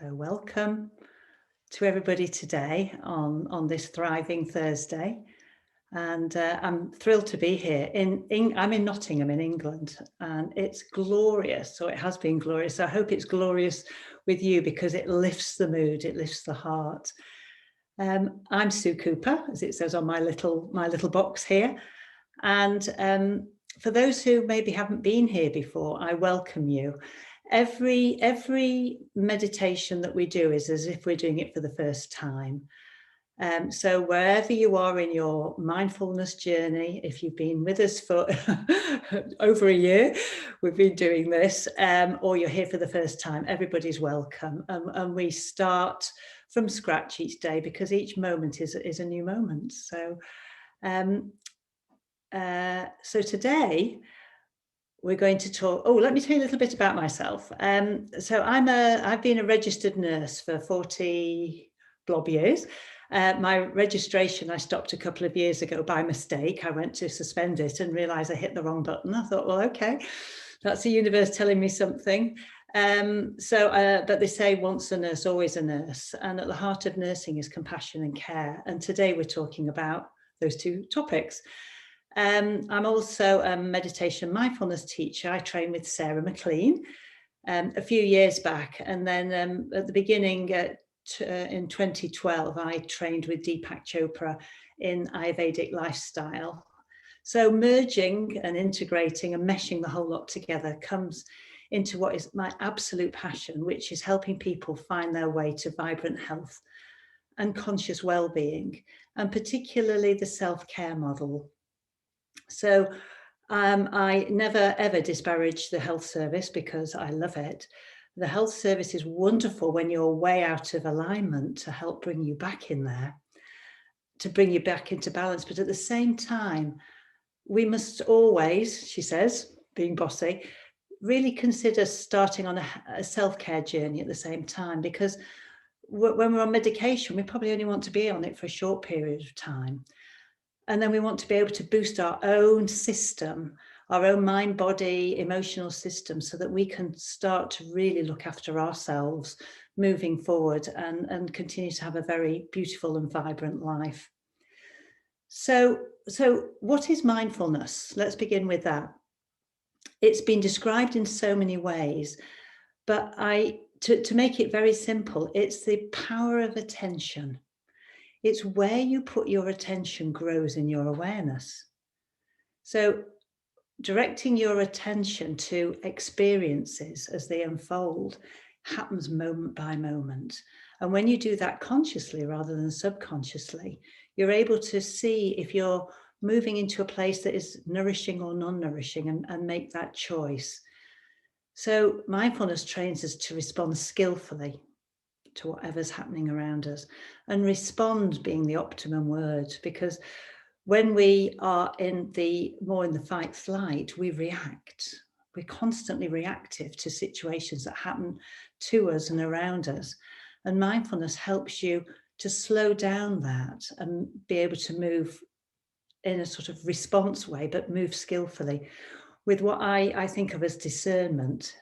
So welcome to everybody today on this thriving Thursday. And I'm thrilled to be here. I'm in Nottingham in England, and it's glorious. So it has been glorious. I hope it's glorious with you because it lifts the mood, it lifts the heart. I'm Sue Cooper, as it says on my little box here. And for those who maybe haven't been here before, I welcome you. Every meditation that we do is as if we're doing it for the first time. So wherever you are in your mindfulness journey, if you've been with us for over a year, we've been doing this, or you're here for the first time, everybody's welcome. And we start from scratch each day because each moment is a new moment. So today we're going to talk. Oh, let me tell you a little bit about myself. So I've been a registered nurse for 40 blob years. My registration I stopped a couple of years ago by mistake. I went to suspend it and realised I hit the wrong button. I thought, well, okay, that's the universe telling me something. But they say once a nurse, always a nurse. And at the heart of nursing is compassion and care. And today we're talking about those two topics. I'm also a meditation mindfulness teacher. I trained with Sarah McLean a few years back. And then at the beginning in 2012, I trained with Deepak Chopra in Ayurvedic lifestyle. So merging and integrating and meshing the whole lot together comes into what is my absolute passion, which is helping people find their way to vibrant health and conscious well-being, and particularly the self-care model. So I never, ever disparage the health service because I love it. The health service is wonderful when you're way out of alignment to help bring you back in there, to bring you back into balance. But at the same time, we must always, she says, being bossy, really consider starting on a self-care journey at the same time, because when we're on medication, we probably only want to be on it for a short period of time. And then we want to be able to boost our own system, our own mind, body, emotional system, so that we can start to really look after ourselves moving forward and continue to have a very beautiful and vibrant life. So what is mindfulness? Let's begin with that. It's been described in so many ways, but to make it very simple, it's the power of attention. It's where you put your attention grows in your awareness. So directing your attention to experiences as they unfold happens moment by moment. And when you do that consciously rather than subconsciously, you're able to see if you're moving into a place that is nourishing or non-nourishing and make that choice. So mindfulness trains us to respond skillfully to whatever's happening around us, and respond being the optimum word, because when we are more in the fight flight, we react. We're constantly reactive to situations that happen to us and around us. And mindfulness helps you to slow down that and be able to move in a sort of response way, but move skillfully with what I think of as discernment.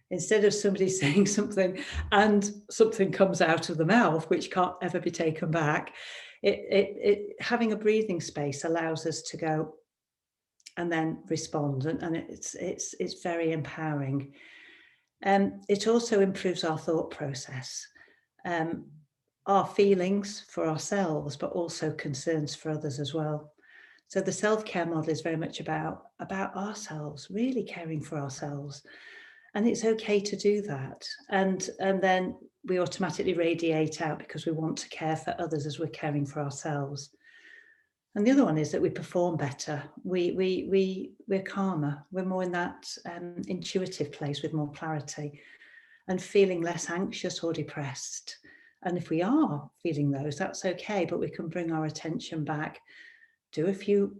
Instead of somebody saying something and something comes out of the mouth, which can't ever be taken back, having a breathing space allows us to go and then respond, and it's very empowering. It also improves our thought process, our feelings for ourselves, but also concerns for others as well. So the self-care model is very much about ourselves, really caring for ourselves. And it's okay to do that. And then we automatically radiate out because we want to care for others as we're caring for ourselves. And the other one is that we perform better. We're calmer. We're more in that intuitive place with more clarity and feeling less anxious or depressed. And if we are feeling those, that's okay, but we can bring our attention back, do a few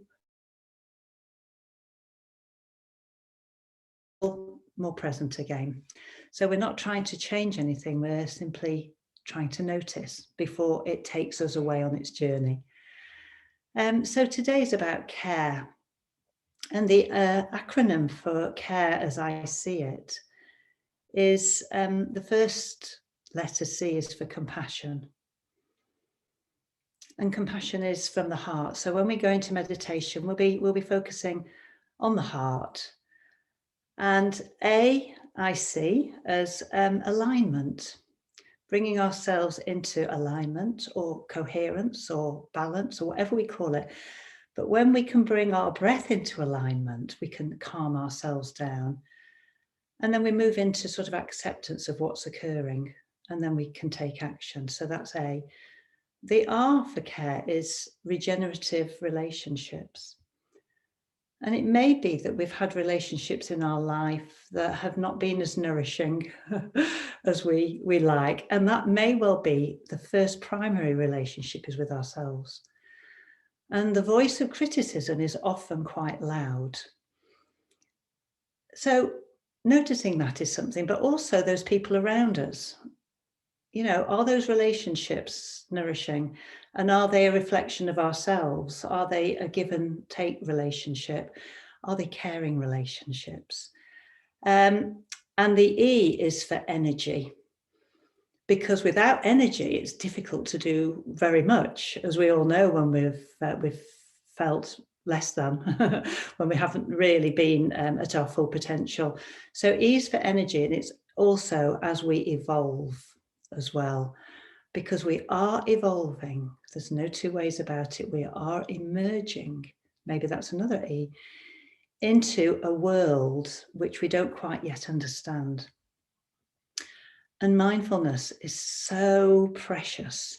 more present again. So we're not trying to change anything, we're simply trying to notice before it takes us away on its journey. So today is about care, and the acronym for care as I see it is the first letter C is for compassion. And compassion is from the heart. So when we go into meditation, we'll be focusing on the heart. And A, I see as alignment, bringing ourselves into alignment or coherence or balance or whatever we call it. But when we can bring our breath into alignment, we can calm ourselves down. And then we move into sort of acceptance of what's occurring, and then we can take action. So that's A. The R for care is regenerative relationships. And it may be that we've had relationships in our life that have not been as nourishing as we like. And that may well be the first primary relationship is with ourselves. And the voice of criticism is often quite loud. So noticing that is something, but also those people around us. You know, are those relationships nourishing? And are they a reflection of ourselves? Are they a give and take relationship? Are they caring relationships? And the E is for energy. Because without energy, it's difficult to do very much, as we all know when we've felt less than, when we haven't really been at our full potential. So E is for energy, and it's also as we evolve as well, because we are evolving. There's no two ways about it. We are emerging, maybe that's another E, into a world which we don't quite yet understand. And mindfulness is so precious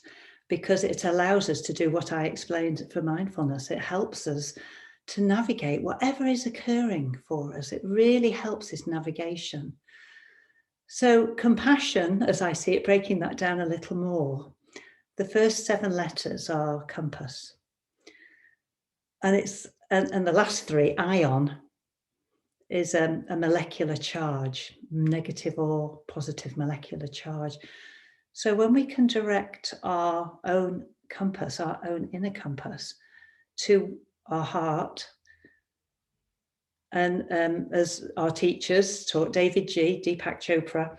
because it allows us to do what I explained for mindfulness. It helps us to navigate whatever is occurring for us. It really helps this navigation. So compassion, as I see it, breaking that down a little more, the first 7 letters are compass. And the last 3, ion, is a molecular charge, negative or positive molecular charge. So when we can direct our own compass, our own inner compass, to our heart, and as our teachers taught, David G, Deepak Chopra,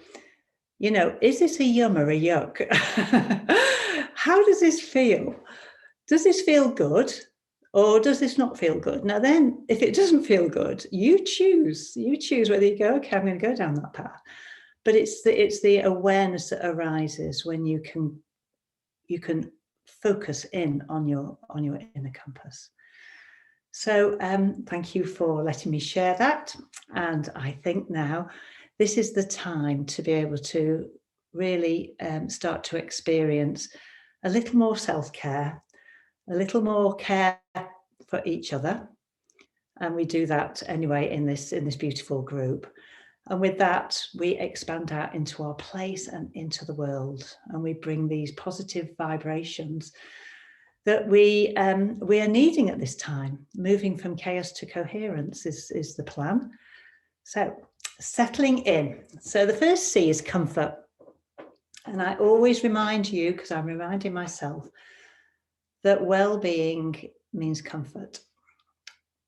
you know, is this a yum or a yuck? How does this feel? Does this feel good? Or does this not feel good? Now then, if it doesn't feel good, you choose whether you go, okay, I'm going to go down that path. But it's the awareness that arises when you can focus in on your inner compass. So thank you for letting me share that. And I think now this is the time to be able to really start to experience a little more self-care, a little more care for each other. And we do that anyway in this beautiful group. And with that, we expand out into our place and into the world. And we bring these positive vibrations that we are needing at this time. Moving from chaos to coherence is the plan. So settling in. So the first C is comfort. And I always remind you, because I'm reminding myself, that well-being means comfort.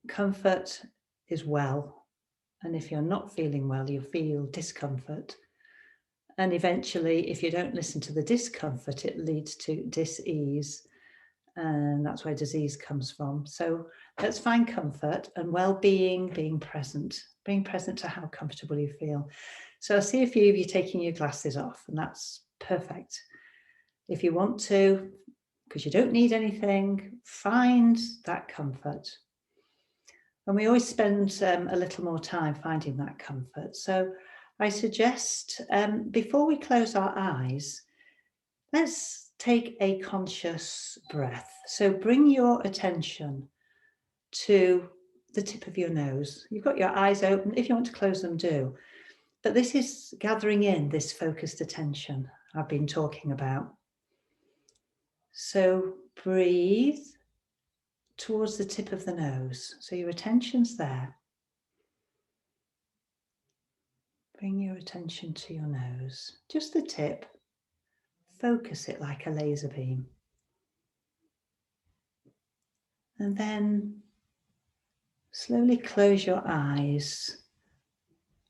Comfort is well. And if you're not feeling well, you feel discomfort. And eventually, if you don't listen to the discomfort, it leads to dis-ease. And that's where disease comes from. So let's find comfort and well-being, being present to how comfortable you feel. So I see a few of you taking your glasses off, and that's perfect. If you want to, because you don't need anything, find that comfort. And we always spend a little more time finding that comfort. So I suggest before we close our eyes, let's take a conscious breath. So bring your attention to the tip of your nose. You've got your eyes open. If you want to close them, do. But this is gathering in this focused attention I've been talking about. So breathe towards the tip of the nose. So your attention's there. Bring your attention to your nose, just the tip. Focus it like a laser beam. And then slowly close your eyes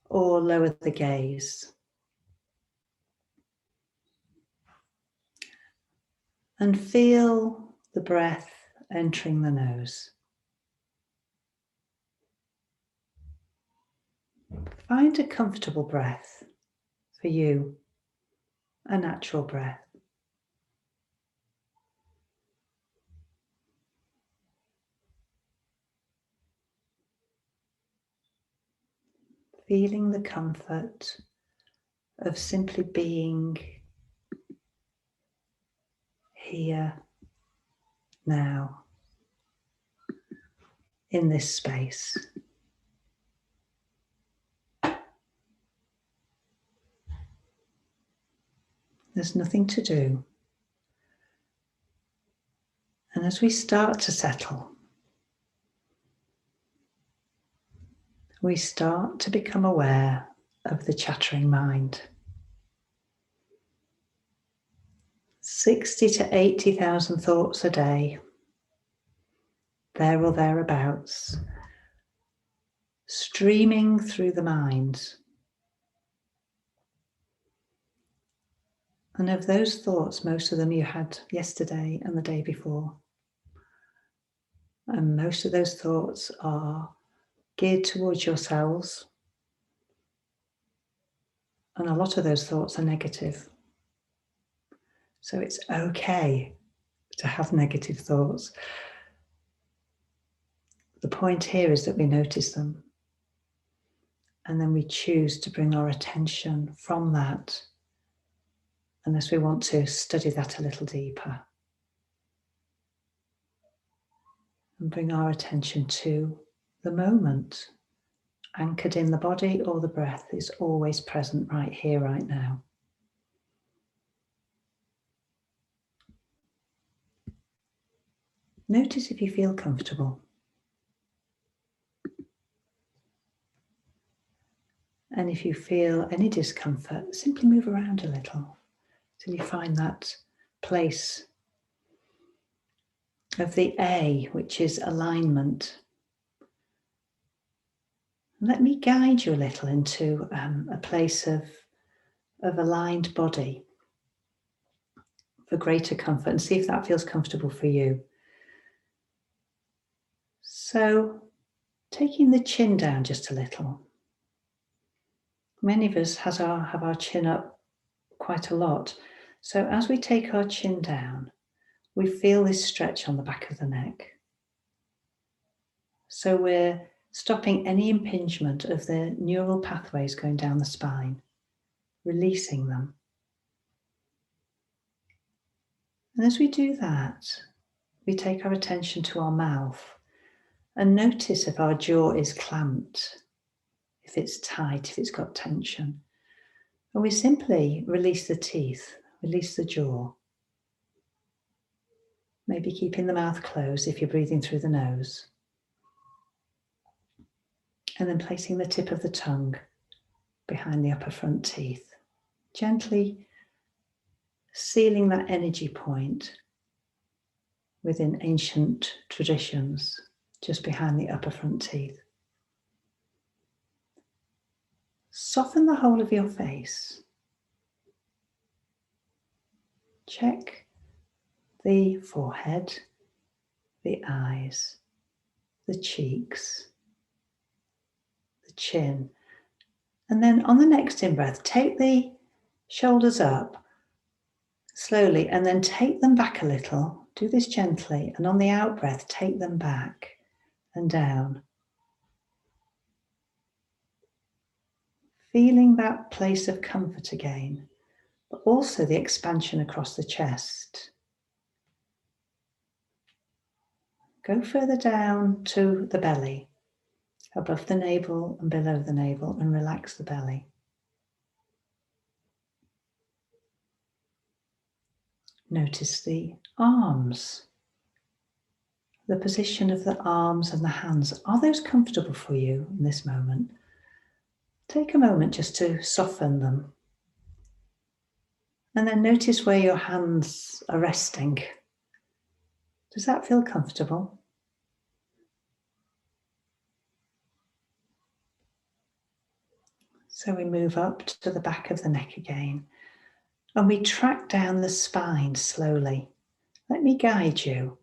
or lower the gaze. And feel the breath entering the nose. Find a comfortable breath for you, a natural breath. Feeling the comfort of simply being here, now, in this space. There's nothing to do. And as we start to settle, we start to become aware of the chattering mind. 60 to 80,000 thoughts a day, there or thereabouts, streaming through the mind. And of those thoughts, most of them you had yesterday and the day before. And most of those thoughts are geared towards yourselves. And a lot of those thoughts are negative. So it's okay to have negative thoughts. The point here is that we notice them. And then we choose to bring our attention from that, unless we want to study that a little deeper. And bring our attention to the moment, anchored in the body or the breath is always present right here, right now. Notice if you feel comfortable. And if you feel any discomfort, simply move around a little till you find that place of the A, which is alignment. Let me guide you a little into a place of aligned body for greater comfort, and see if that feels comfortable for you. So, taking the chin down just a little. Many of us have our chin up quite a lot. So as we take our chin down, we feel this stretch on the back of the neck. So we're stopping any impingement of the neural pathways going down the spine, releasing them. And as we do that, we take our attention to our mouth and notice if our jaw is clamped, if it's tight, if it's got tension. And we simply release the teeth, release the jaw. Maybe keeping the mouth closed if you're breathing through the nose. And then placing the tip of the tongue behind the upper front teeth. Gently sealing that energy point within ancient traditions, just behind the upper front teeth. Soften the whole of your face. Check the forehead, the eyes, the cheeks, the chin. And then on the next in-breath, take the shoulders up slowly and then take them back a little. Do this gently. And on the out-breath, take them back and down. Feeling that place of comfort again, but also the expansion across the chest. Go further down to the belly, above the navel and below the navel, and relax the belly. Notice the arms, the position of the arms and the hands. Are those comfortable for you in this moment? Take a moment just to soften them. And then notice where your hands are resting. Does that feel comfortable? So we move up to the back of the neck again. And we track down the spine slowly, Let me guide you.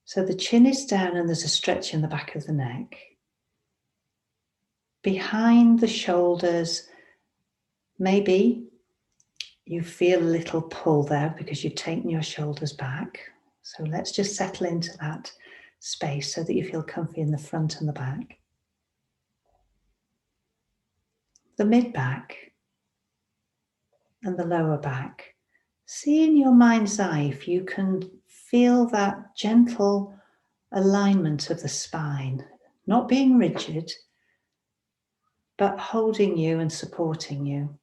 So the chin is down and there's a stretch in the back of the neck. Behind the shoulders, maybe you feel a little pull there because you've taken your shoulders back. So let's just settle into that space so that you feel comfy in the front and the back. The mid-back and the lower back. See in your mind's eye if you can feel that gentle alignment of the spine, not being rigid, but holding you and supporting you.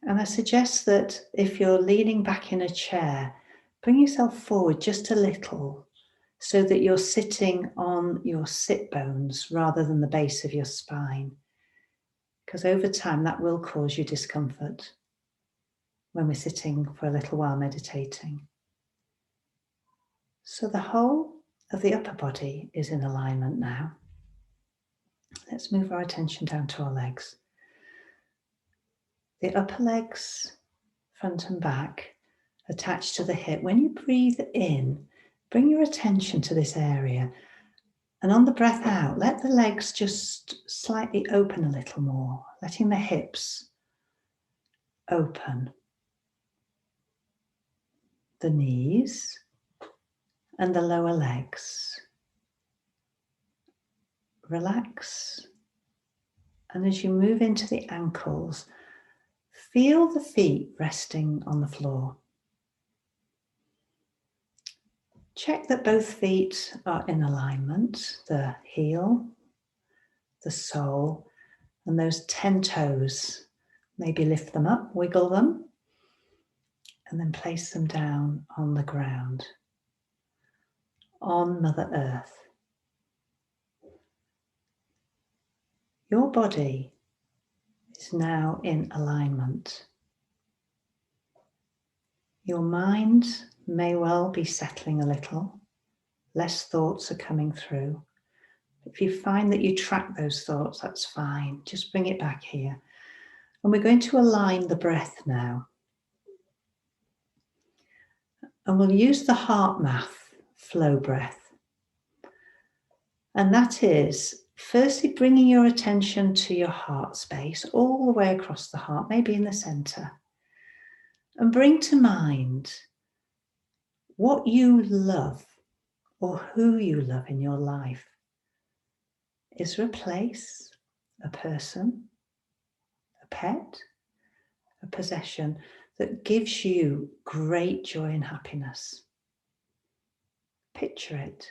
And I suggest that if you're leaning back in a chair, bring yourself forward just a little so that you're sitting on your sit bones rather than the base of your spine. Because over time that will cause you discomfort when we're sitting for a little while meditating. So the whole of the upper body is in alignment now. Let's move our attention down to our legs. The upper legs, front and back, attached to the hip. When you breathe in, bring your attention to this area. And on the breath out, let the legs just slightly open a little more, letting the hips open. The knees and the lower legs. Relax. And as you move into the ankles, feel the feet resting on the floor. Check that both feet are in alignment, the heel, the sole, and those 10 toes. Maybe lift them up, wiggle them, and then place them down on the ground, on Mother Earth. Your body is now in alignment. Your mind may well be settling a little, less thoughts are coming through. If you find that you track those thoughts, that's fine. Just bring it back here. And we're going to align the breath now. And we'll use the heart math flow breath. And that is firstly bringing your attention to your heart space, all the way across the heart, maybe in the center. And bring to mind what you love or who you love in your life. Is there a place, a person, a pet, a possession that gives you great joy and happiness? Picture it.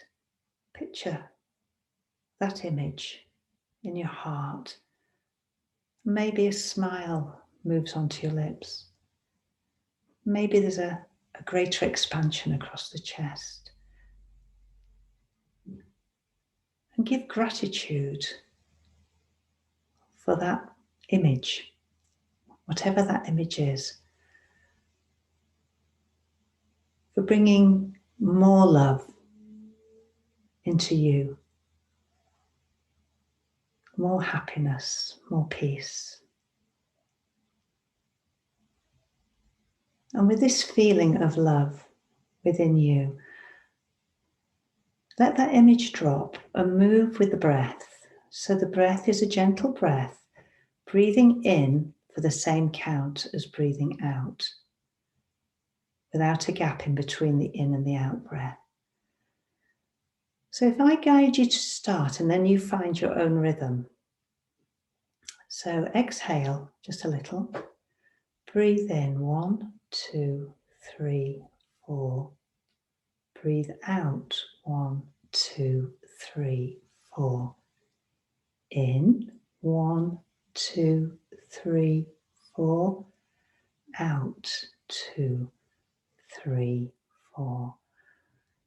Picture that image in your heart. Maybe a smile moves onto your lips. Maybe there's a greater expansion across the chest. And give gratitude for that image, whatever that image is, for bringing more love into you, more happiness, more peace. And with this feeling of love within you, let that image drop and move with the breath. So the breath is a gentle breath, breathing in for the same count as breathing out, without a gap in between the in and the out breath. So if I guide you to start and then you find your own rhythm. So exhale just a little. Breathe in 1, 2, 3, 4. Breathe out 1, 2, 3, 4. In 1, 2, 3, 4. Out 2, 3, 4.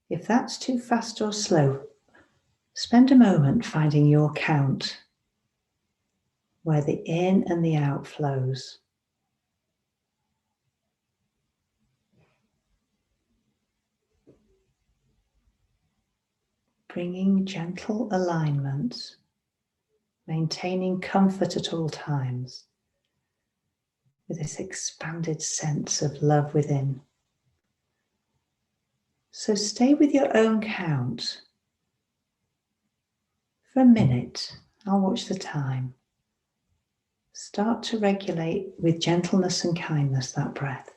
If that's too fast or slow, spend a moment finding your count where the in and the out flows. Bringing gentle alignment, maintaining comfort at all times, with this expanded sense of love within. So stay with your own count for a minute. I'll watch the time. Start to regulate with gentleness and kindness that breath.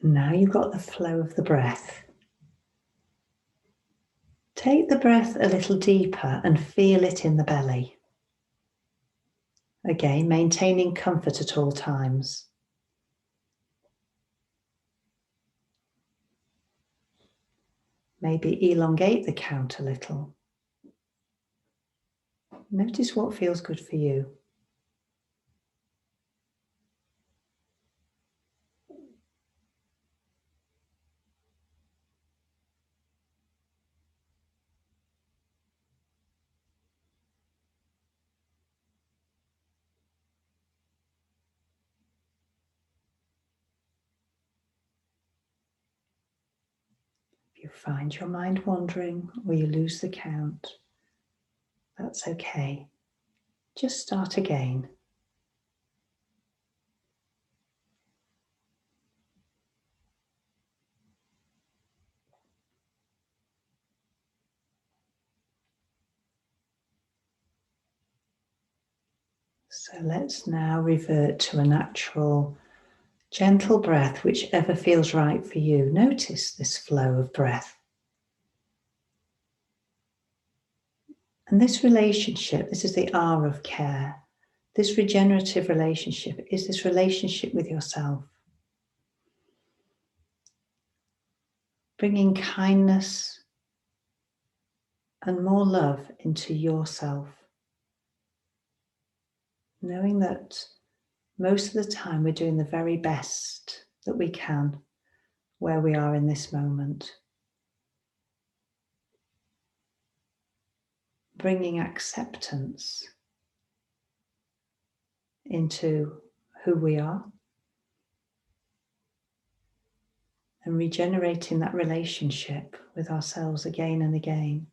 Now you've got the flow of the breath. Take the breath a little deeper and feel it in the belly. Again, maintaining comfort at all times. Maybe elongate the count a little. Notice what feels good for you. If you find your mind wandering or you lose the count, that's okay. Just start again. So let's now revert to a natural, gentle breath, whichever feels right for you. Notice this flow of breath. And this relationship, this is the R of care. This regenerative relationship is this relationship with yourself. Bringing kindness and more love into yourself. Knowing that most of the time we're doing the very best that we can where we are in this moment. Bringing acceptance into who we are and regenerating that relationship with ourselves again and again.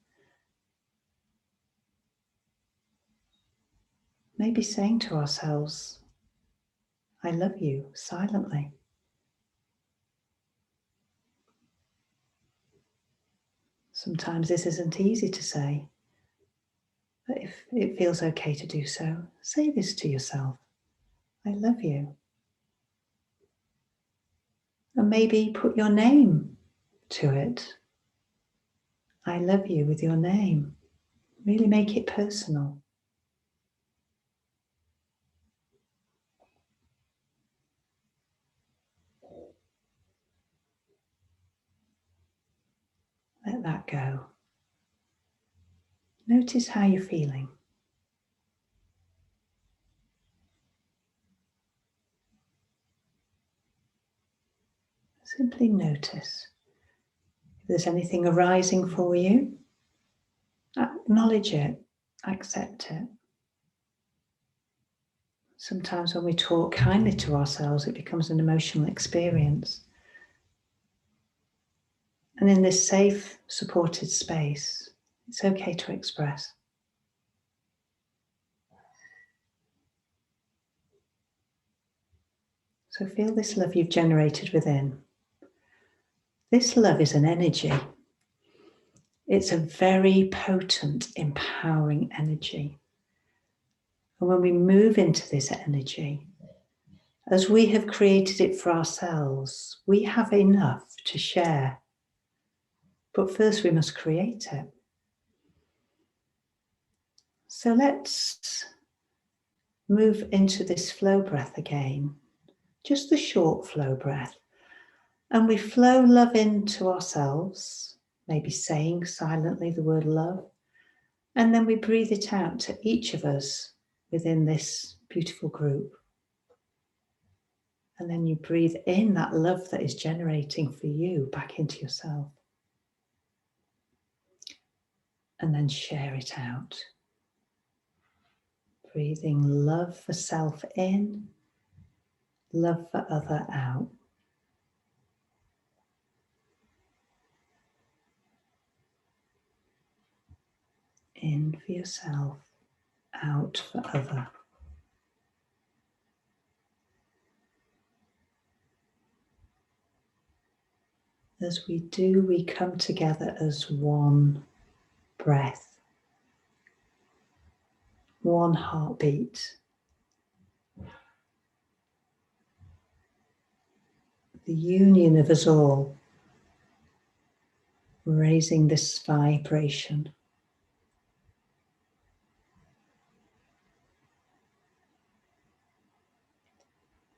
Maybe saying to ourselves, I love you, silently. Sometimes this isn't easy to say, but if it feels okay to do so, say this to yourself, I love you. And maybe put your name to it. I love you with your name. Really make it personal. Let that go. Notice how you're feeling. Simply notice. If there's anything arising for you, acknowledge it, accept it. Sometimes when we talk kindly to ourselves, it becomes an emotional experience. And in this safe, supported space, it's okay to express. So feel this love you've generated within. This love is an energy. It's a very potent, empowering energy. And when we move into this energy, as we have created it for ourselves, we have enough to share. But first we must create it. So let's move into this flow breath again, just the short flow breath. And we flow love into ourselves, maybe saying silently the word love. And then we breathe it out to each of us within this beautiful group. And then you breathe in that love that is generating for you back into yourself. And then share it out. Breathing love for self in, love for other out. In for yourself, out for other. As we do, we come together as one breath, one heartbeat. The union of us all, raising this vibration.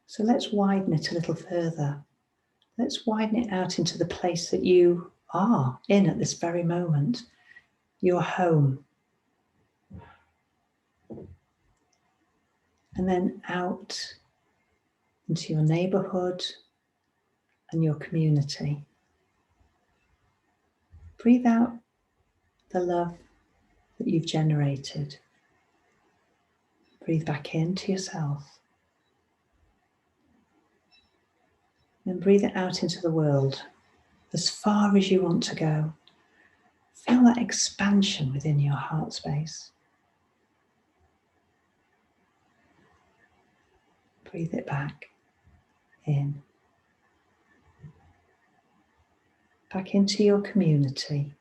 So let's widen it a little further. Let's widen it out into the place that you are in at this very moment, your home. And then out into your neighborhood and your community. Breathe out the love that you've generated. Breathe back into yourself. And breathe it out into the world as far as you want to go. Feel that expansion within your heart space. Breathe it back in. Back into your community.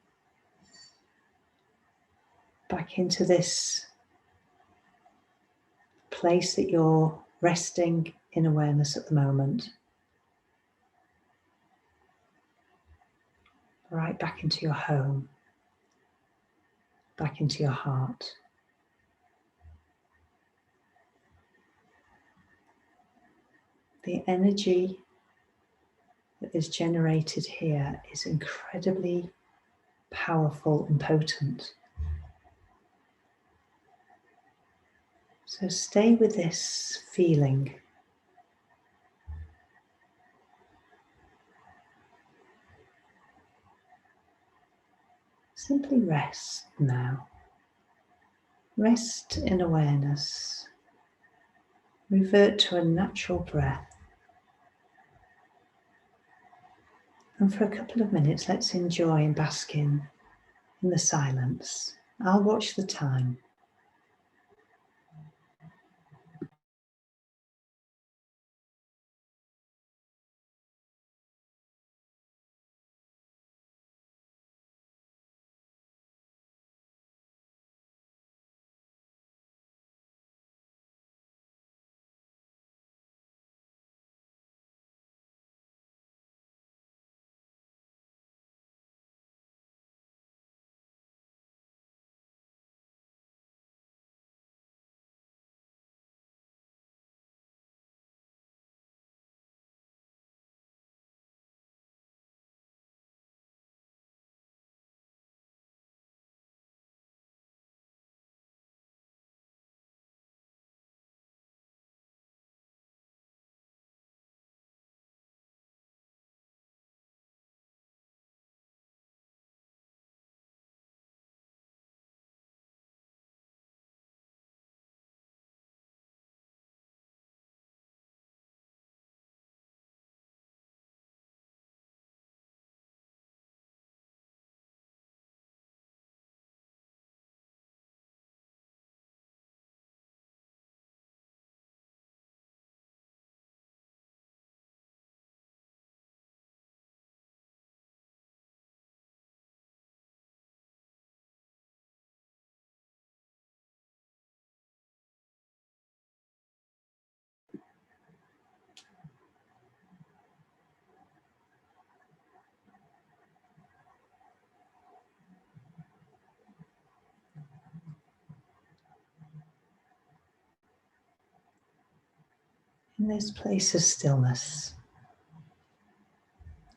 Back into this place that you're resting in awareness at the moment. Right back into your home. Back into your heart. The energy that is generated here is incredibly powerful and potent. So stay with this feeling. Simply rest now. Rest in awareness. Revert to a natural breath. And for a couple of minutes, let's enjoy and bask in the silence. I'll watch the time. in this place of stillness,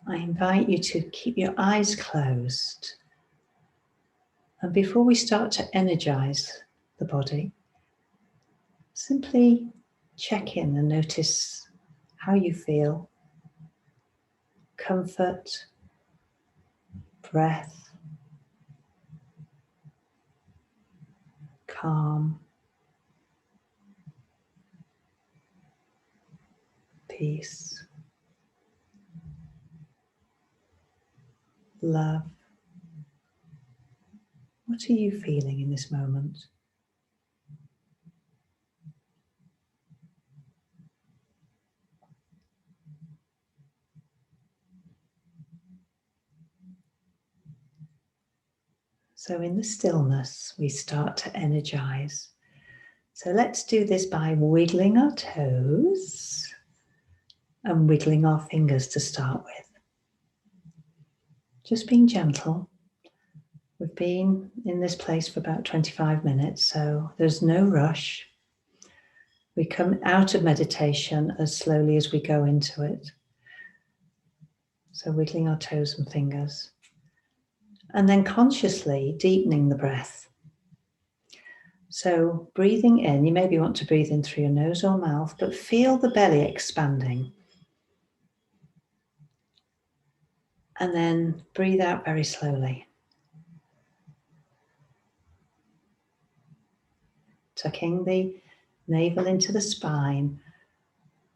I invite you to keep your eyes closed. And before we start to energize the body, simply check in and notice how you feel. Comfort, breath, calm, peace, love. What are you feeling in this moment? So in the stillness, we start to energize. So let's do this by wiggling our toes and wiggling our fingers to start with. Just being gentle. We've been in this place for about 25 minutes, so there's no rush. We come out of meditation as slowly as we go into it. So wiggling our toes and fingers. And then consciously deepening the breath. So breathing in, you maybe want to breathe in through your nose or mouth, but feel the belly expanding. And then breathe out very slowly. Tucking the navel into the spine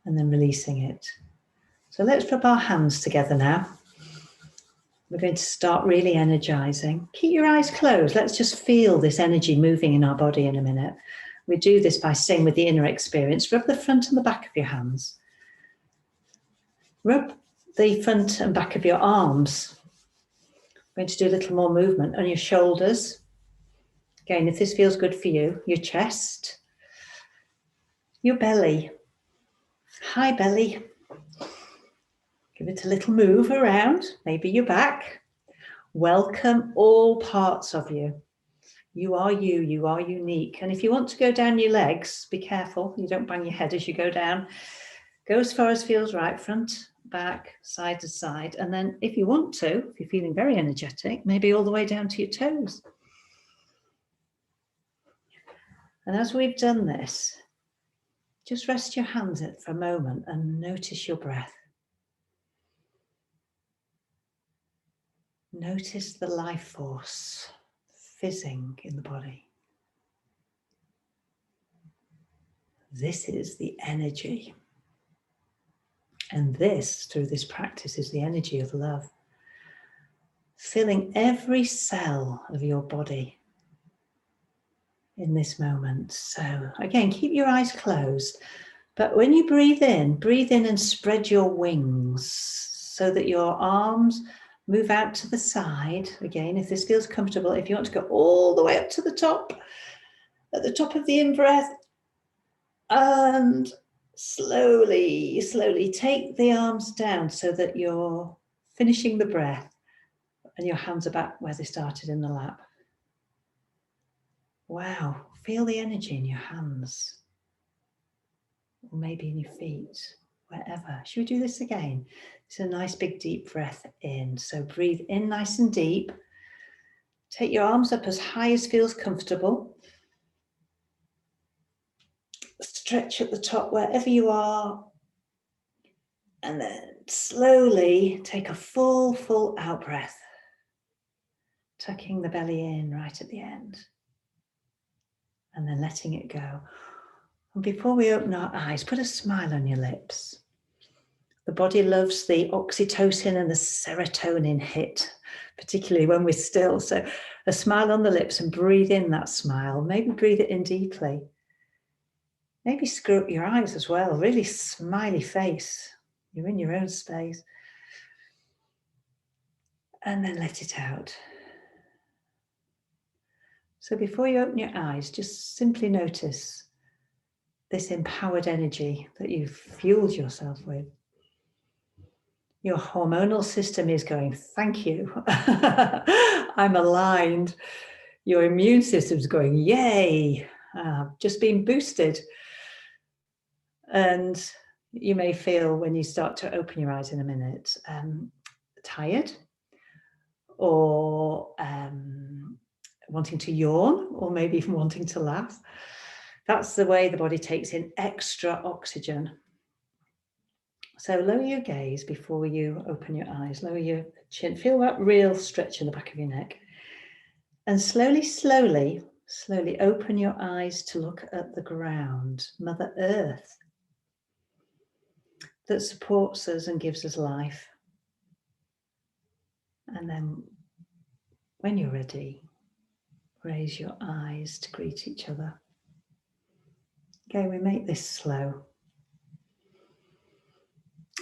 and then releasing it. So let's rub our hands together now. We're going to start really energizing. Keep your eyes closed. Let's just feel this energy moving in our body in a minute. We do this by staying with the inner experience. Rub the front and the back of your hands. Rub the front and back of your arms. We're going to do a little more movement on your shoulders. Again, if this feels good for you, your chest, your belly, high belly. Give it a little move around, maybe your back. Welcome all parts of you. You are unique. And if you want to go down your legs, be careful, you don't bang your head as you go down. Go as far as feels right, front, back, side to side. And then if you want to, if you're feeling very energetic, maybe all the way down to your toes. And as we've done this, just rest your hands for a moment and notice your breath. Notice the life force fizzing in the body. This is the energy. And this, through this practice, is the energy of love. Filling every cell of your body in this moment. So again, keep your eyes closed. But when you breathe in and spread your wings so that your arms move out to the side. Again, if this feels comfortable, if you want to go all the way up to the top, at the top of the in-breath, and slowly take the arms down so that you're finishing the breath and your hands are back where they started in the lap. Wow, feel the energy in your hands, or maybe in your feet, wherever. Should we do this again? It's a nice big deep breath in. So breathe in nice and deep. Take your arms up as high as feels comfortable. Stretch at the top wherever you are. And then slowly take a full out breath. Tucking the belly in right at the end. And then letting it go. And before we open our eyes, put a smile on your lips. The body loves the oxytocin and the serotonin hit, particularly when we're still. So a smile on the lips and breathe in that smile. Maybe breathe it in deeply. Maybe screw up your eyes as well. Really smiley face. You're in your own space. And then let it out. So before you open your eyes, just simply notice this empowered energy that you've fueled yourself with. Your hormonal system is going, thank you. I'm aligned. Your immune system's going, yay. Just being boosted. And You may feel when you start to open your eyes in a minute, tired, or wanting to yawn, or maybe even wanting to laugh. That's the way the body takes in extra oxygen. So lower your gaze before you open your eyes, lower your chin, feel that real stretch in the back of your neck. And slowly, slowly, slowly open your eyes to look at the ground, Mother Earth, that supports us and gives us life. And then when you're ready, raise your eyes to greet each other. Okay, we make this slow.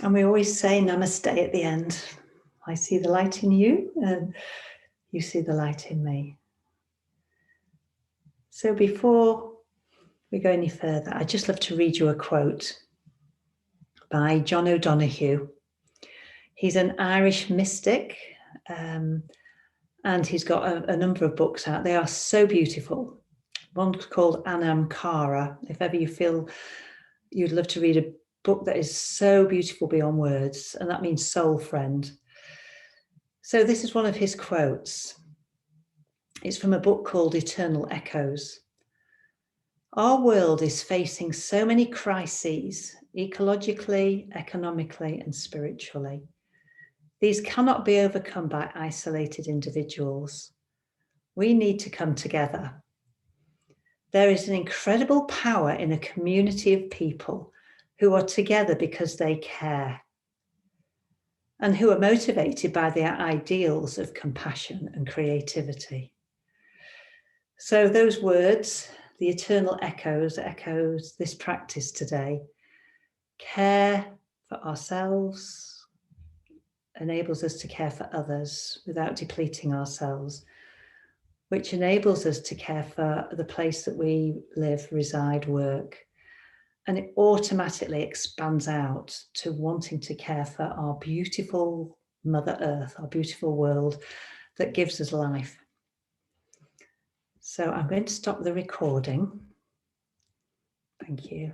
And we always say namaste at the end. I see the light in you and you see the light in me. So before we go any further, I'd just love to read you a quote by John O'Donoghue. He's an Irish mystic, and he's got a number of books out. They are so beautiful. One's called Anam Cara. If ever you feel you'd love to read a book that is so beautiful beyond words, and that means soul friend. So this is one of his quotes. It's from a book called Eternal Echoes. Our world is facing so many crises, ecologically, economically, and spiritually. These cannot be overcome by isolated individuals. We need to come together. There is an incredible power in a community of people who are together because they care and who are motivated by their ideals of compassion and creativity. So those words, the eternal echoes this practice today. Care for ourselves enables us to care for others without depleting ourselves, which enables us to care for the place that we live, reside, work. And it automatically expands out to wanting to care for our beautiful Mother Earth, our beautiful world that gives us life. So I'm going to stop the recording. Thank you.